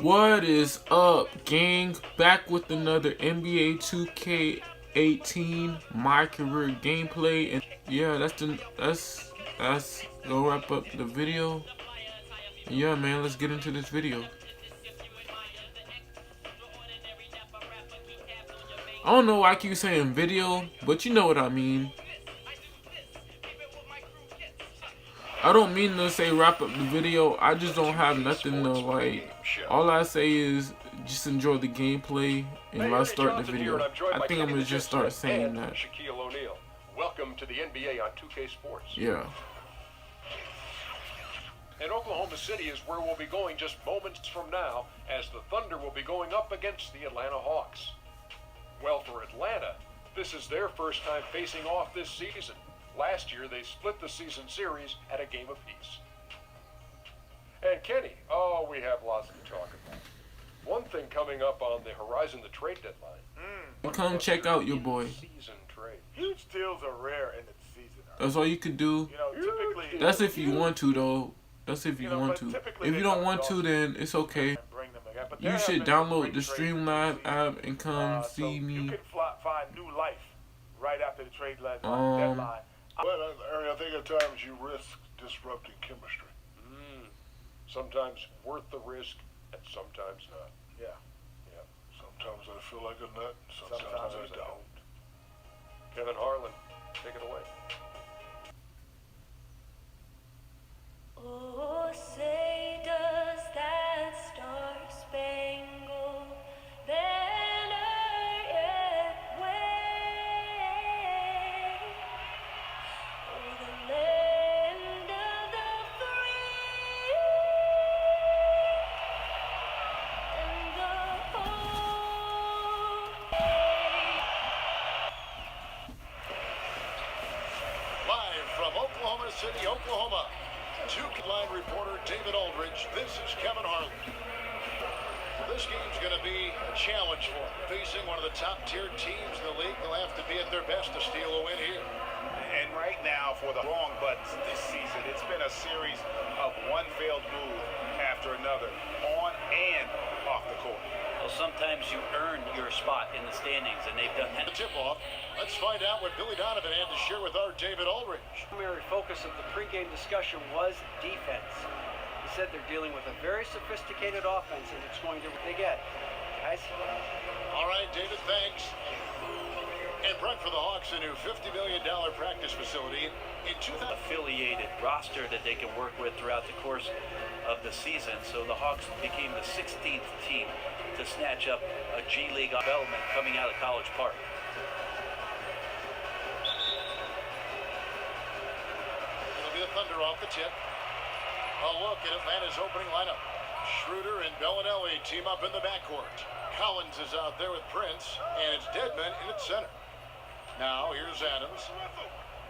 What is up, gang? Back with another NBA 2K18 My Career gameplay, and yeah, that's gonna wrap up the video. Yeah, man, let's get into this video. I don't know why I keep saying video, but you know what I mean. I don't mean to say wrap up the video. I just don't have nothing to like. All I say is just enjoy the gameplay and let's start the video. I think I'm gonna just start saying that. Shaquille O'Neal. Welcome to the NBA on 2K Sports. Yeah. And Oklahoma City is where we'll be going just moments from now, as the Thunder will be going up against the Atlanta Hawks. Well, for Atlanta, this is their first time facing off this season. Last year, they split the season series at a game apiece. And Kenny, we have lots to talk about. One thing coming up on the horizon, the trade deadline. Come check out your boy. Season trade. Huge deals are rare in the season. That's all you could do. Typically. That's if you want to, though. That's if you want to. If you don't want to, then it's okay. You should download the Streamlab app and come see me. You can find new life right after the trade deadline. Well, Ernie, I think at times you risk disrupting chemistry. Sometimes worth the risk, and sometimes not. Yeah. Sometimes I feel like a nut, sometimes I don't. Kevin Harlan, take it away. Oh, say does that star-spangled banner yet wave o'er the land of the free and the whole. Live from Oklahoma City, Oklahoma. Two-line reporter David Aldridge. This is Kevin Harlan. This game's going to be a challenge for them. Facing one of the top-tier teams in the league, they'll have to be at their best to steal a win here. And right now, for the wrong buttons this season, it's been a series of one failed move after another, on and off the court. Well, sometimes you earn your spot in the standings, and they've done that. The tip-off. Let's find out what Billy Donovan had to share with our David Aldridge. The primary focus of the pregame discussion was defense. He said they're dealing with a very sophisticated offense, and it's going to they get. Guys? All right, David, thanks. And Brent, for the Hawks, a new $50 million practice facility in 2000. Affiliated roster that they can work with throughout the course of the season. So the Hawks became the 16th team to snatch up a G League development coming out of College Park. It'll be the Thunder off the tip. A look at Atlanta's opening lineup. Schroeder and Bellinelli team up in the backcourt. Collins is out there with Prince, and it's Dedmon in at center. Now, here's Adams.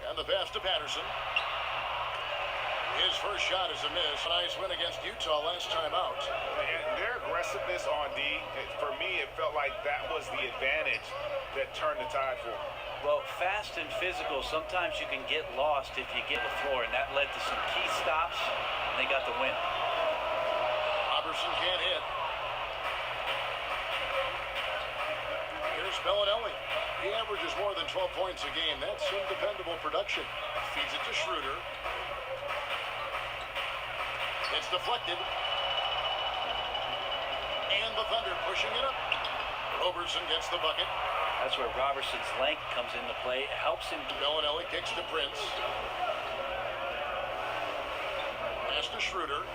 And the pass to Patterson. His first shot is a miss. A nice win against Utah last time out. And their aggressiveness on D, for me, it felt like that was the advantage that turned the tide for them. Well, fast and physical, sometimes you can get lost if you get the floor, and that led to some key stops, and they got the win. Robertson can't hit. Here's Bellinelli. He averages more than 12 points a game. That's some dependable production. Feeds it to Schroeder. It's deflected. And the Thunder pushing it up. Roberson gets the bucket. That's where Robertson's length comes into play. It helps him. Bellinelli kicks to Prince. Pass to Schroeder.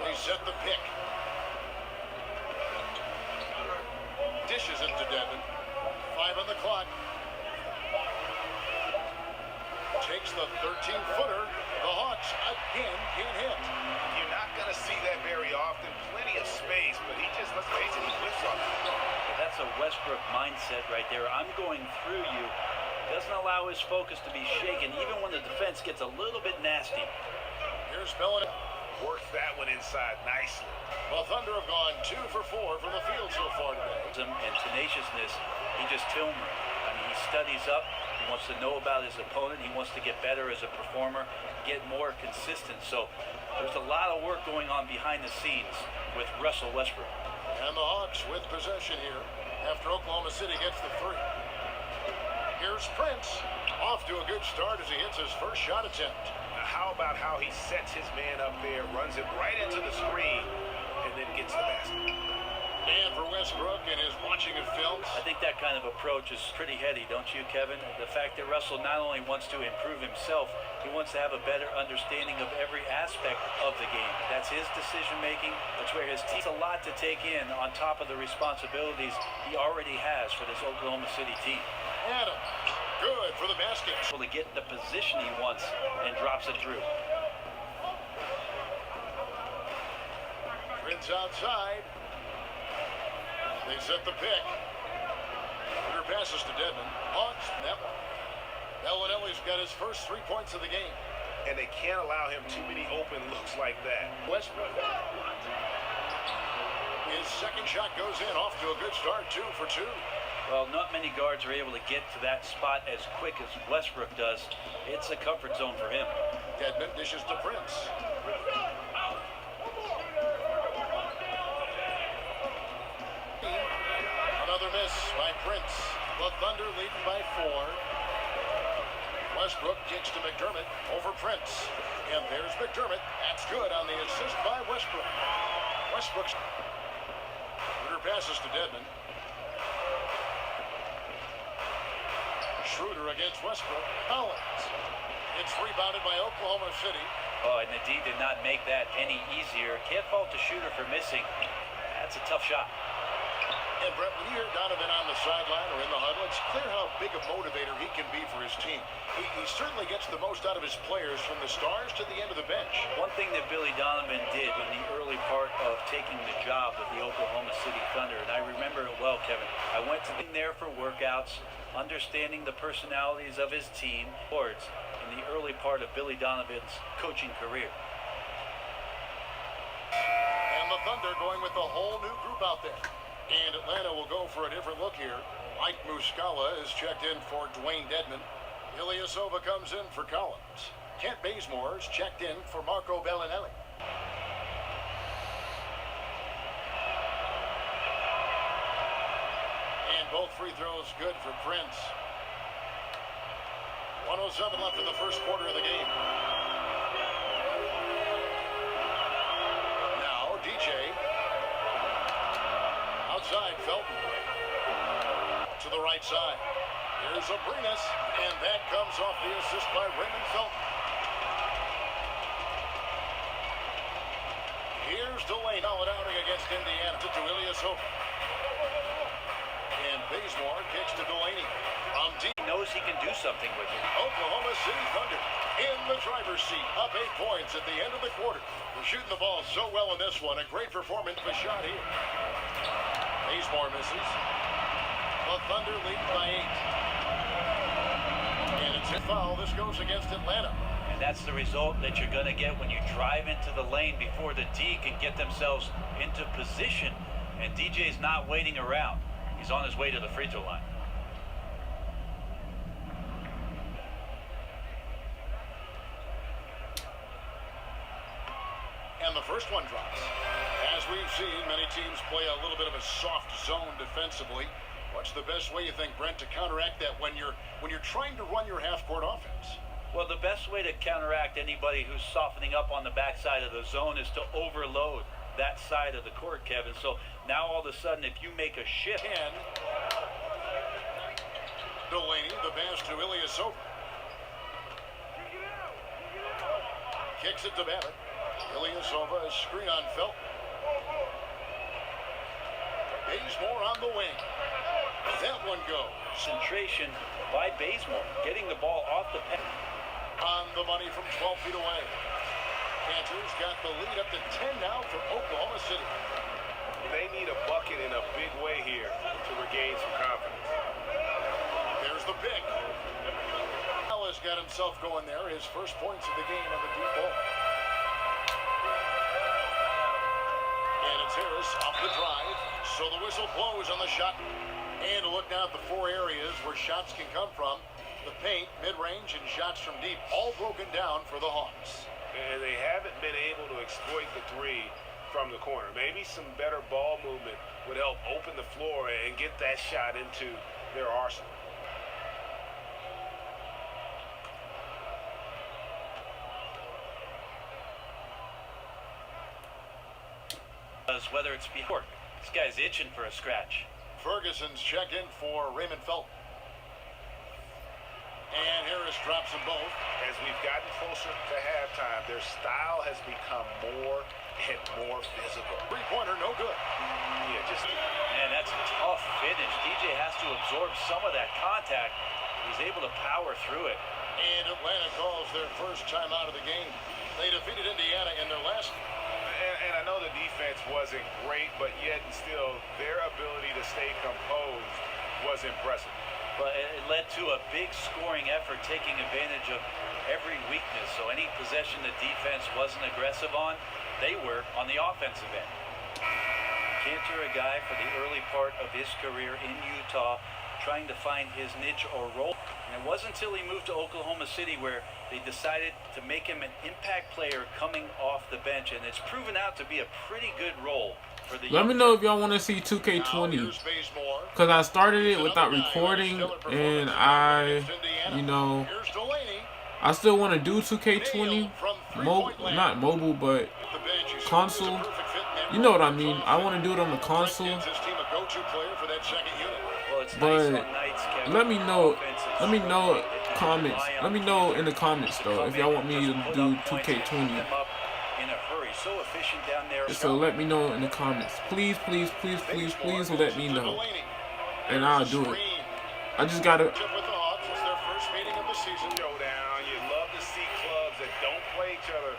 They set the pick. Dishes it to Devin. 5 on the clock. Takes the 13-footer. The Hawks again can't hit. You're not going to see that very often. Plenty of space, but he just, let's face it, he whiffs on it. That's a Westbrook mindset right there. I'm going through you. Doesn't allow his focus to be shaken, even when the defense gets a little bit nasty. Here's Bellinelli. Works that one inside nicely. The Thunder have gone 2 for 4 from the field so far today. And tenaciousness, he just filmed it. I mean, he studies up. He wants to know about his opponent. He wants to get better as a performer. get more consistent. So there's a lot of work going on behind the scenes with Russell Westbrook. And the Hawks with possession here after Oklahoma City gets the three. Here's Prince, off to a good start as he hits his first shot attempt. Now, how about how he sets his man up there, runs it right into the screen, and then gets the basket? And for Westbrook and his watching of films. I think that kind of approach is pretty heady, don't you, Kevin? The fact that Russell not only wants to improve himself, he wants to have a better understanding of every aspect of the game. That's his decision-making. That's where his team's a lot to take in on top of the responsibilities he already has for this Oklahoma City team. Adams, good for the basket. Able to get the position he wants and drops it through. Prince outside. They set the pick. Shooter passes to Dedmon. Hawks, that one. Bellinelli's got his first 3 points of the game. And they can't allow him too many open looks like that. Westbrook. His second shot goes in, off to a good start, 2 for 2. Well, not many guards are able to get to that spot as quick as Westbrook does. It's a comfort zone for him. Dedmon dishes to Prince. Another miss by Prince. The Thunder leading by 4. Westbrook kicks to McDermott over Prince. And there's McDermott. That's good on the assist by Westbrook. Westbrook's Schroeder passes to Dedmon. Schroeder against Westbrook. Collins. It's rebounded by Oklahoma City. Oh, and the D did not make that any easier. Can't fault the shooter for missing. That's a tough shot. And Brett, when you hear Donovan on the sideline or in the huddle, it's clear how big a motivator he can be for his team. He certainly gets the most out of his players from the stars to the end of the bench. One thing that Billy Donovan did in the early part of taking the job with the Oklahoma City Thunder, and I remember it well, Kevin. I went to there for workouts, understanding the personalities of his team, towards in the early part of Billy Donovan's coaching career. And the Thunder going with a whole new group out there. And Atlanta will go for a different look here. Mike Muscala is checked in for Dwayne Dedmon. Ilyasova comes in for Collins. Kent Bazemore is checked in for Marco Bellinelli. And both free throws good for Prince. 1:07 left in the first quarter of the game. Now DJ. Outside, Felton. To the right side. Here's Abrinas, and that comes off the assist by Raymond Felton. Here's Delaney. Solid outing against Indiana. To Ilyasova. And Bazemore kicks to Delaney. From deep. He knows he can do something with it. Oklahoma City Thunder in the driver's seat. Up 8 points at the end of the quarter. We're shooting the ball so well in this one. A great performance of a shot here. Bazemore misses. The Thunder lead by 8. And it's a foul. This goes against Atlanta. And that's the result that you're going to get when you drive into the lane before the D can get themselves into position. And DJ's not waiting around. He's on his way to the free throw line. And the first one drops. As we've seen, many teams play a little bit of a soft zone defensively. What's the best way, you think, Brent, to counteract that when you're trying to run your half-court offense? Well, the best way to counteract anybody who's softening up on the backside of the zone is to overload that side of the court, Kevin. So now all of a sudden, if you make a shift... And Delaney, the pass to Ilyasova. Kicks it to Babbitt. Ilyasova, a screen on Felton. Bazemore on the wing. That one goes. Concentration by Bazemore, getting the ball off the pen. On the money from 12 feet away. Panthers got the lead up to 10 now for Oklahoma City. They need a bucket in a big way here to regain some confidence. There's the pick. Ellis got himself going there. His first points of the game on the deep ball. And it's Harris off the drive. So the whistle blows on the shot. And look now at the 4 areas where shots can come from. The paint, mid-range, and shots from deep all broken down for the Hawks. And they haven't been able to exploit the three from the corner. Maybe some better ball movement would help open the floor and get that shot into their arsenal. Whether it's before, this guy's itching for a scratch. Ferguson's check in for Raymond Felton. And Harris drops them both. As we've gotten closer to halftime, their style has become more and more physical. Three-pointer, no good. Yeah, just... Man, that's a tough finish. DJ has to absorb some of that contact. He's able to power through it. And Atlanta calls their first time out of the game. They defeated Indiana in their last. And I know the defense wasn't great, but yet and still, their ability to stay composed was impressive. But it led to a big scoring effort, taking advantage of every weakness. So any possession the defense wasn't aggressive on, they were on the offensive end. Cantor, a guy for the early part of his career in Utah, trying to find his niche or role. And it wasn't until he moved to Oklahoma City where they decided to make him an impact player coming off the bench. And it's proven out to be a pretty good role for the Let me know if y'all want to see 2K20. Because I started it without recording. And I still want to do 2K20. Not mobile, but console. You know what I mean. I want to do it on the console. But let me know comments. Let me know in the comments though if y'all want me to do 2K20. So let me know in the comments. Please let me know. And I'll do it. I just gotta. You love to see clubs that don't play each other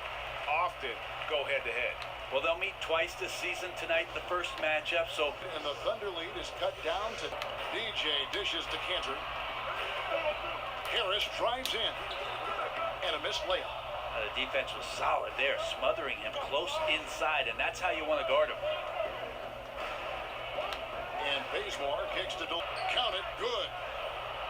often go head to head. Well, they'll meet twice this season tonight, the first matchup, so... And the Thunder lead is cut down to DJ dishes to Cantor. Harris drives in. And a missed layup. The defense was solid there, smothering him close inside, and that's how you want to guard him. And Bazemore kicks to count it, good.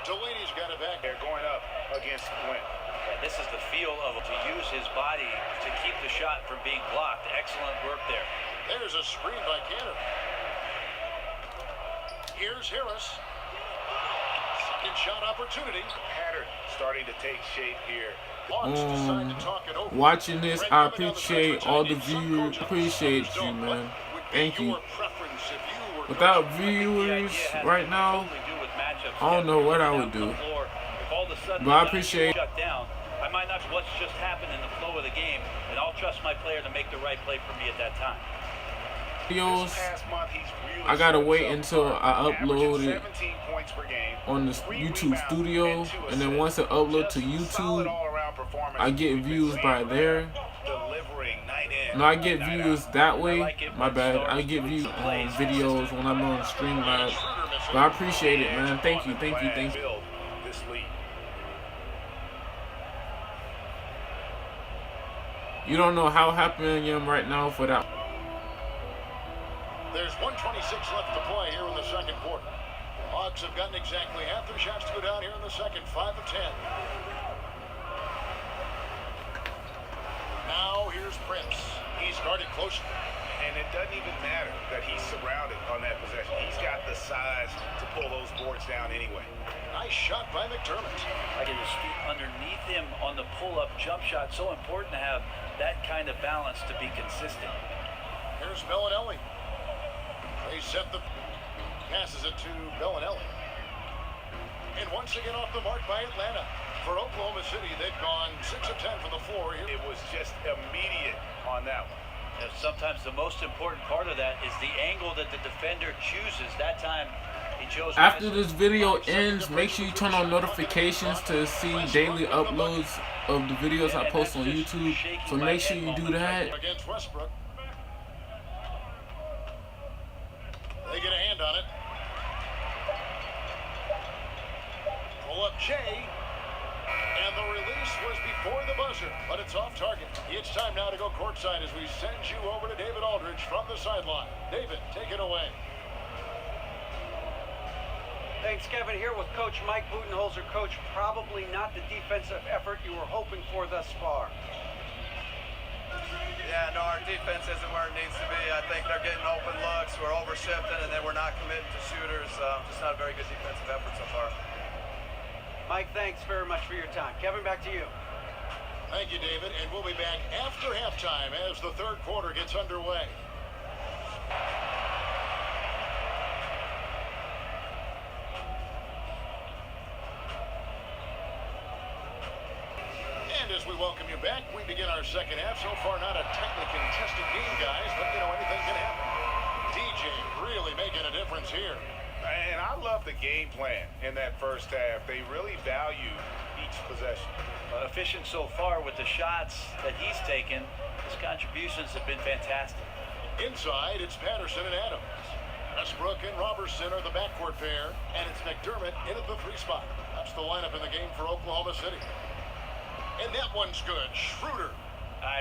Delaney's got it back. They're going up against Quinn. Yeah, this is the feel of to use his body to keep the shot from being blocked. Excellent work there. There's a screen by Cantor. Here's Harris. Second shot opportunity. Pattern starting to take shape here. Watching this, I appreciate all the viewers. Appreciate you, man. Thank you. Without viewers right now, I don't know what I would do. But I appreciate. I might not what's just happened in the flow of the game, and I'll trust my player to make the right play for me at that time. Videos, I gotta wait until I upload it on the YouTube Studio, and then once I upload to YouTube, I get views by there. No, I get views that way. My bad. I get views on videos when I'm on Streamlabs. But I appreciate it, man. Thank you. You don't know how happy I am right now for that. There's 1:26 left to play here in the second quarter. Hawks have gotten exactly half their shots to go down here in the second, 5 of 10. Now here's Prince. He's guarded closely. And it doesn't even matter that he's surrounded on that possession. He's got the size to pull those boards down anyway. Nice shot by McDermott. I get his feet underneath him on the pull-up jump shot. So important to have that kind of balance to be consistent. Here's Bellinelli. They set the passes it to Bellinelli. And once again off the mark by Atlanta. For Oklahoma City, they've gone 6 of 10 from the floor here. It was just immediate on that one. And sometimes the most important part of that is the angle that the defender chooses. That time he chose. After this video ends, make sure you turn on notifications to see daily uploads of the videos I post on YouTube. So make sure you do that. Against Westbrook. They get a hand on it. Pull up Jay. And the release was before the buzzer, but it's off target. It's time now to go courtside as we send you over to David Aldridge from the sideline. David, take it away. Thanks, Kevin. Here with Coach Mike Budenholzer. Coach, probably not the defensive effort you were hoping for thus far. Yeah, no, our defense isn't where it needs to be. I think they're getting open looks, we're overshifting, and then we're not committing to shooters. Just not a very good defensive effort so far. Mike, thanks very much for your time. Kevin, back to you. Thank you, David, and we'll be back after halftime as the third quarter gets underway. And as we welcome you back, we begin our second half. So far, not a tightly contested game, guys, but, anything can happen. DJ really making a difference here. And I love the game plan in that first half. They really value each possession. Efficient so far with the shots that he's taken. His contributions have been fantastic. Inside, it's Patterson and Adams. Westbrook and Robertson are the backcourt pair, and it's McDermott in at the 3 spot. That's the lineup in the game for Oklahoma City. And that one's good. Schroeder.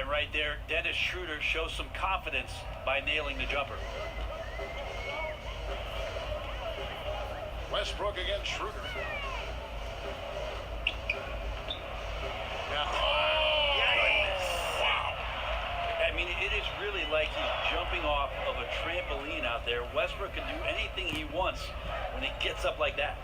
Right there, Dennis Schroeder shows some confidence by nailing the jumper. Westbrook against Schroeder. Wow. I mean, it is really like he's jumping off of a trampoline out there. Westbrook can do anything he wants when he gets up like that.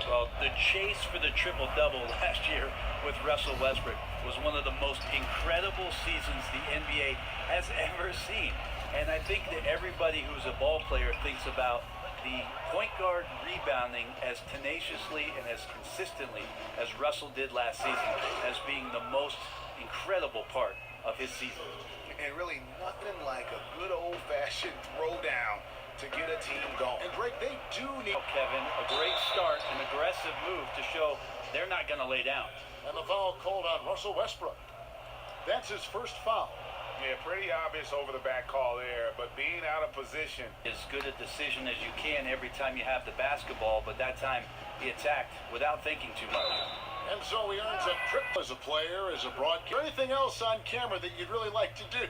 Well, the chase for the triple-double last year with Russell Westbrook was one of the most incredible seasons the NBA has ever seen. And I think that everybody who's a ball player thinks about the point guard rebounding as tenaciously and as consistently as Russell did last season as being the most incredible part of his season. And really nothing like a good old-fashioned throwdown to get a team going. And Greg, they do need... Kevin, a great start, an aggressive move to show they're not going to lay down. And the foul called on Russell Westbrook. That's his first foul. Yeah, pretty obvious over the back call there, but being out of position. As good a decision as you can every time you have the basketball, but that time he attacked without thinking too much. And so he earns a trip as a player, as a broadcaster. Anything else on camera that you'd really like to do?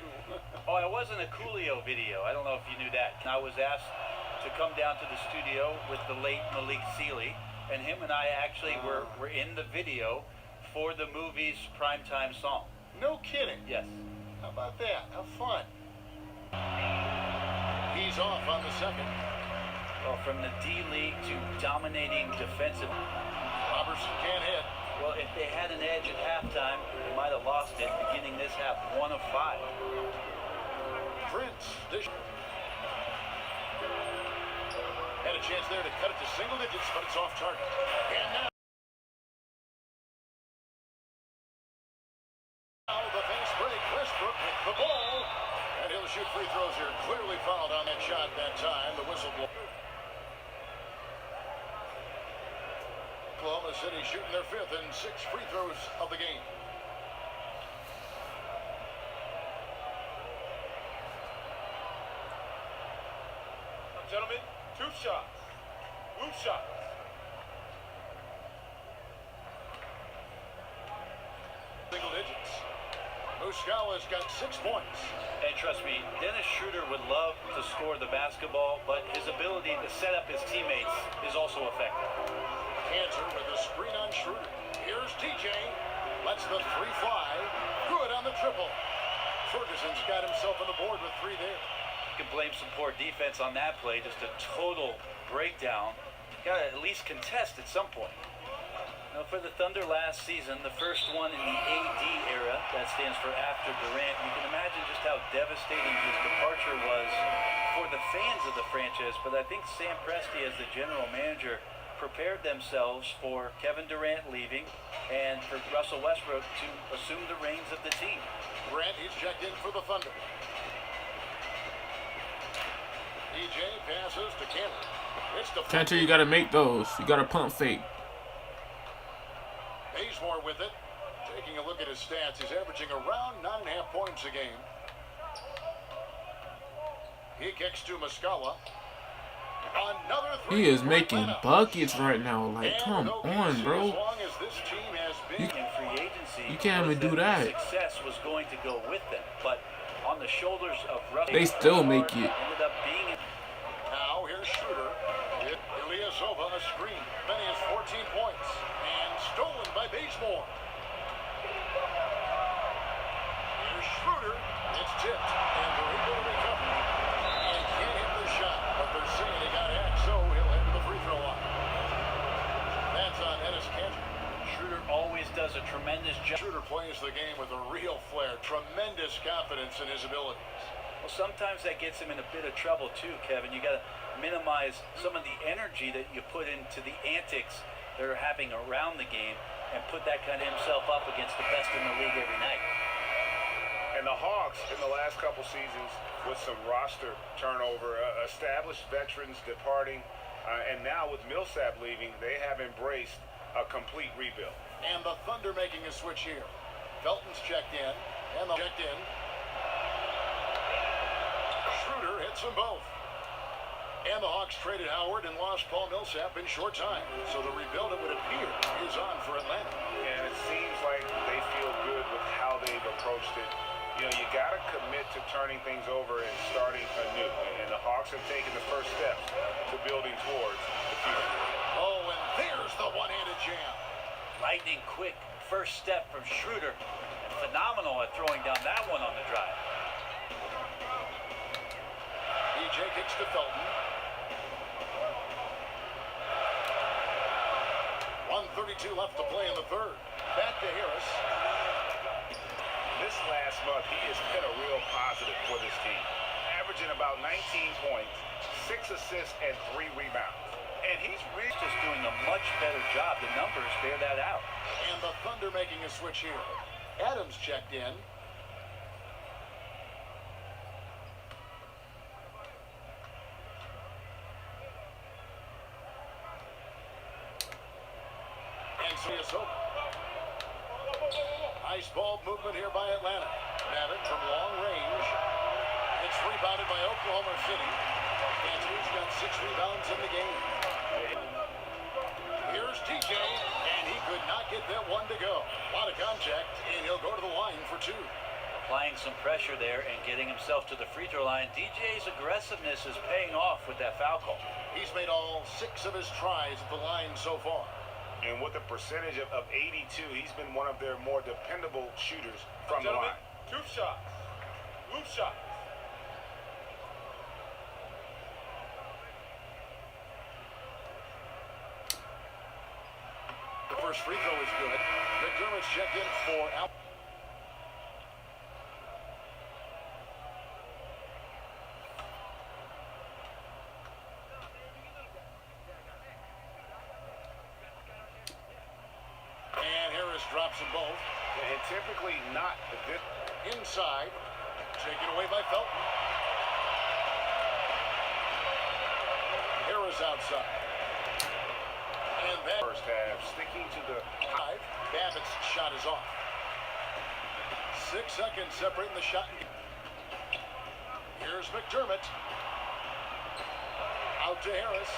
Oh, it wasn't a Coolio video. I don't know if you knew that. I was asked to come down to the studio with the late Malik Sealy, and him and I actually were in the video for the movie's primetime song. No kidding. Yes. How about that? How fun. He's off on the second. Well, from the D-League to dominating defensive. Robertson can't hit. Well, if they had an edge at halftime, they might have lost it beginning this half, 1 of 5. Prince. Had a chance there to cut it to single digits, but it's off target. And now the fast break. Westbrook with the ball. And he'll shoot free throws here. Clearly fouled on that shot that time. The whistle blow. Oklahoma City shooting their 5th and 6 free throws of the game. Gentlemen, 2 shots. Blue shots. Single digits. Muscala's got 6 points. And trust me, Dennis Schroeder would love to score the basketball, but his ability to set up his teammates is also effective. Cantor with a screen on Schroeder. Here's TJ. Lets the 3 fly. Good on the triple. Ferguson's got himself on the board with 3 there. You can blame some poor defense on that play, just a total breakdown. Got to at least contest at some point. Now, for the Thunder last season, the first one in the AD era, that stands for after Durant, you can imagine just how devastating his departure was for the fans of the franchise. But I think Sam Presti, as the general manager, prepared themselves for Kevin Durant leaving and for Russell Westbrook to assume the reins of the team. Durant, he's checked in for the Thunder. DJ passes to Cantor. It's the Cantor, you gotta make those. You gotta pump fake. Bazemore with it. Taking a look at his stats, he's averaging around 9.5 points a game. He kicks to Muscala. Another 3. He is making buckets right now. Like, come on, bro. As long as this team has been In free agency, You can't even do that. Success was going to go with them, but on the shoulders of Russell, They still make it. ended up being. now, here's Schroeder. Ilyasova, a his job. Schroeder plays the game with a real flair, tremendous confidence in his abilities. Well, sometimes that gets him in a bit of trouble too, Kevin. You got to minimize some of the energy that you put into the antics that are happening around the game and put that kind of himself up against the best in the league every night. And the Hawks in the last couple seasons with some roster turnover, established veterans departing, and now with Millsap leaving, they have embraced a complete rebuild. And the Thunder making a switch here. Felton's checked in, and the checked in. Schroeder hits them both. And the Hawks traded Howard and lost Paul Millsap in short time. So the rebuild, it would appear, is on for Atlanta. And it seems like they feel good with how they've approached it. You know, you got to commit to turning things over and starting anew. And the Hawks have taken the first steps to building towards the future. Oh, and there's the one-handed jam. Lightning quick first step from Schroeder. Phenomenal at throwing down that one on the drive. DJ kicks to Felton. 1:32 left to play in the third. Back to Harris. This last month, he has been a real positive for this team, averaging about 19 points, 6 assists, and 3 rebounds. And he's really Just doing a much better job. The numbers bear that out. And the Thunder making a switch here. Adams checked in. And so it's over. Nice ball movement here by Atlanta. Babbitt from long range. It's rebounded by Oklahoma City. Kanter's got 6 rebounds in the game. Here's TJ, and he could not get that one to go. A lot of contact, and he'll go to the line for 2. Applying some pressure there and getting himself to the free throw line. DJ's aggressiveness is paying off with that foul call. He's made all 6 of his tries at the line so far. And with a percentage of 82, he's been one of their more dependable shooters from the line. Loop shots. Loop shots. The first free throw is good. McDermott's checked in for out. And Harris drops them both. And typically not this. Inside. Taken away by Felton. Harris outside. And that First half, sticking to the 5. Babbitt's shot is off. 6 seconds separating the shot. Here's McDermott. Out to Harris.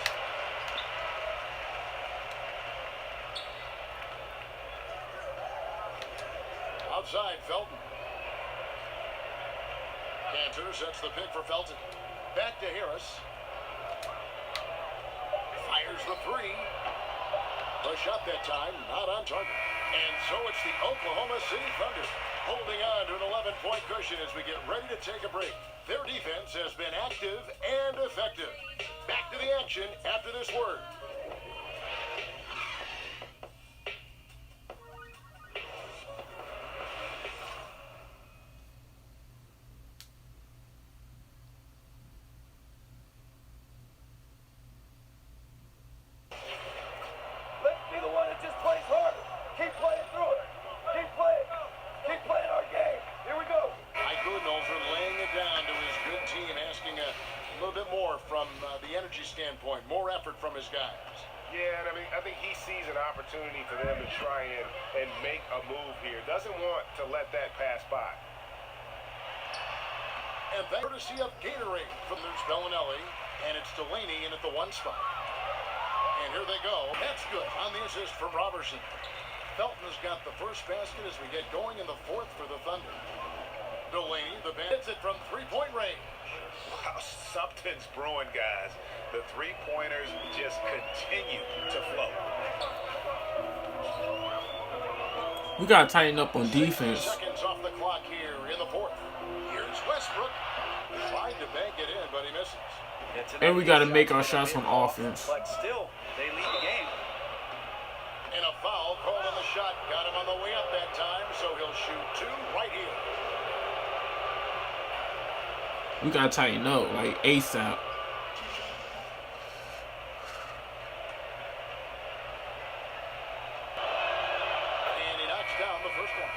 Outside, Felton. Kanter sets the pick for Felton. Back to Harris. Fires the 3. The shot that time, not on target. And so it's the Oklahoma City Thunder holding on to an 11-point cushion as we get ready to take a break. Their defense has been active and effective. Back to the action after this word. Let's be the one that just plays hard. Keep playing through it. Keep playing. Keep playing our game. Here we go. Mike Budenholzer laying it down to his good team, asking a little bit more from the energy standpoint, more effort from his guys. Yeah, and I think he sees an opportunity for them to try and make a move here. Doesn't want to let that pass by. And courtesy of Gatorade from there's Bellinelli, and it's Delaney in at the 1 spot. And here they go. That's good on the assist from Robertson. Felton has got the first basket as we get going in the 4th for the Thunder. Delaney, the band, hits it from 3-point range. Wow, something's brewing, guys. The 3-pointers just continue to flow. We gotta tighten up on 60 defense. seconds off the clock here in the 4th. Here's Westbrook. Tried to bank it in, but he misses. It's an And we gotta shot make our from shots the on mid-off, offense. But still, they lead the game. And a foul called on the shot. Got him on the way up that time, so he'll shoot 2 right here. We gotta tighten up, like ASAP. And he knocks down the first one.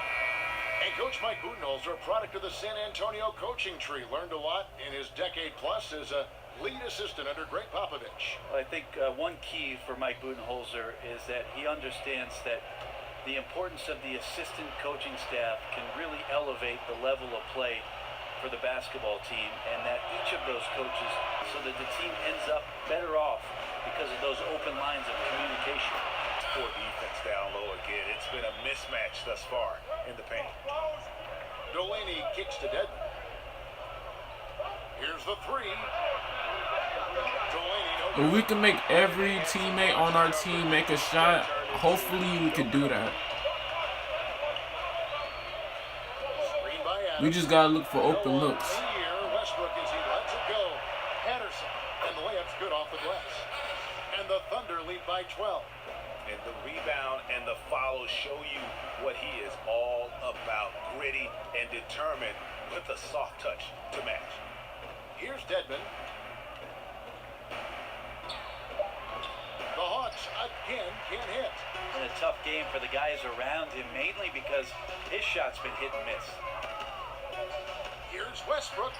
And Coach Mike Budenholzer, a product of the San Antonio coaching tree, learned a lot in his decade plus as a lead assistant under Greg Popovich. Well, I think one key for Mike Budenholzer is that he understands that the importance of the assistant coaching staff can really elevate the level of play for the basketball team, and that each of those coaches, so that the team ends up better off because of those open lines of communication. Poor defense down low again. It's been a mismatch thus far in the paint. Delaney kicks to Dedmon. Here's the 3. Delaney, If we can make every teammate on our team make a shot, hopefully we can do that. Screen by Adams. We just gotta look for open looks. Here, Westbrook as he lets it go. Patterson, and the layup's good off the glass. And the Thunder lead by 12. And the rebound and the follow show you what he is all about. Gritty and determined with a soft touch to match. Here's Dedmon. The Hawks again can't hit. And a tough game for the guys around him, mainly because his shot's been hit and miss. Here's Westbrook.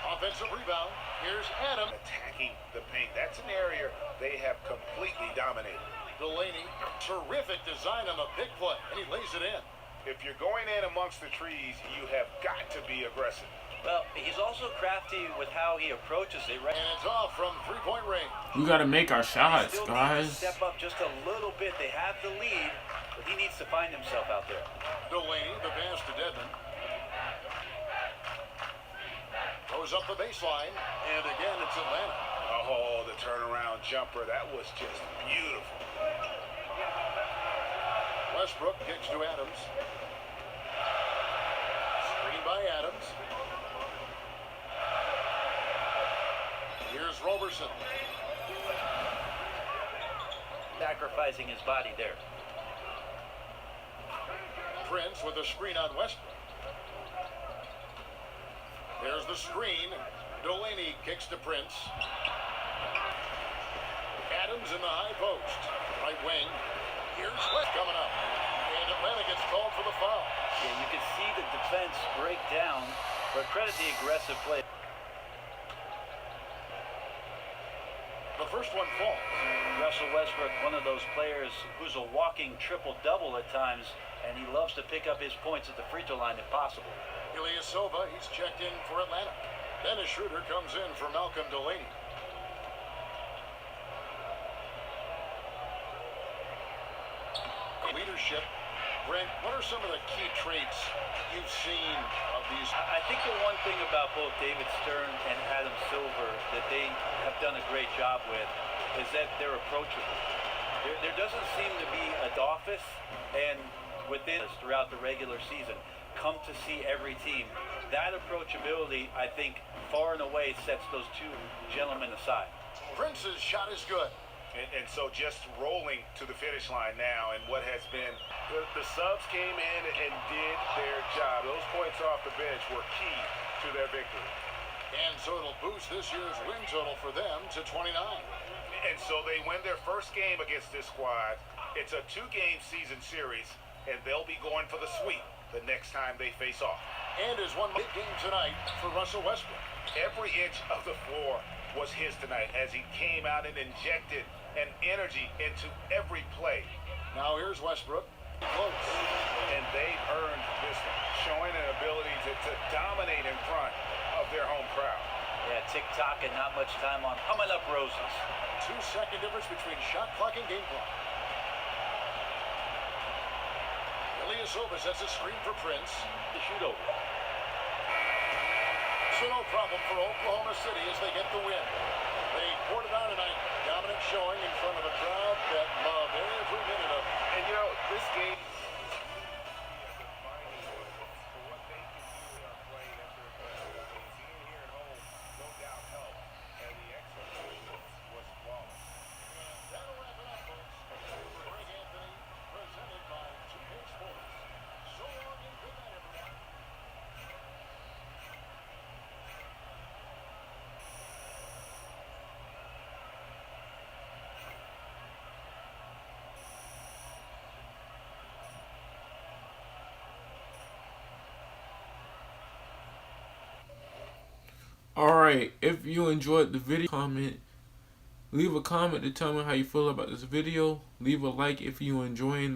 Offensive rebound. Here's Adams. Attacking the paint. That's an area they have completely dominated. Delaney, terrific design on the big play, and he lays it in. If you're going in amongst the trees, you have got to be aggressive. Well, he's also crafty with how he approaches it, right? And it's off from three-point range. We gotta make our shots, Still needs to guys. step up just a little bit. They have the lead, but he needs to find himself out there. Delaney, the pass to Dedmon. Goes up the baseline, and again it's Atlanta. Oh, the turnaround jumper. That was just beautiful. Westbrook kicks to Adams. Screen by Adams. Here's Roberson. Sacrificing his body there. Prince with a screen on Westbrook. There's the screen. Delaney kicks to Prince. Adams in the high post. Right wing. Here's West coming up. And Atlanta gets called for the foul. Yeah, you can see the defense break down, but credit the aggressive play. The first one falls. Russell Westbrook, one of those players who's a walking triple-double at times, and he loves to pick up his points at the free throw line if possible. Ilyasova, he's checked in for Atlanta. Dennis Schroeder comes in for Malcolm Delaney. Leadership. Brent, what are some of the key traits you've seen of these? I think the one thing about both David Stern and Adam Silver that they have done a great job with is that they're approachable. There doesn't seem to be a office, and within us throughout the regular season, come to see every team. That approachability, I think, far and away sets those two gentlemen aside. Prince's shot is good. And so just rolling to the finish line now, and what has been, the subs came in and did their job. Those points off the bench were key to their victory. And so it'll boost this year's win total for them to 29. And so they win their first game against this squad. It's a 2-game season series, and they'll be going for the sweep the next time they face off. And is one big game tonight for Russell Westbrook. Every inch of the floor was his tonight as he came out and injected an energy into every play. Now here's Westbrook. Close. And they earned this one, showing an ability to dominate in front of their home crowd. Yeah, tick-tock and not much time on humming up roses. 2-second difference between shot clock and game clock. Ilyasova sets a screen for Prince. The shoot over. So no problem for Oklahoma City as they get the win. They poured it on tonight. Dominant showing in front of a crowd that loved every minute of it. And you know, this game That'll wrap it up, folks. For Greg Anthony, Alright, if you enjoyed the video, leave a comment to tell me how you feel about this video. Leave a like if you enjoying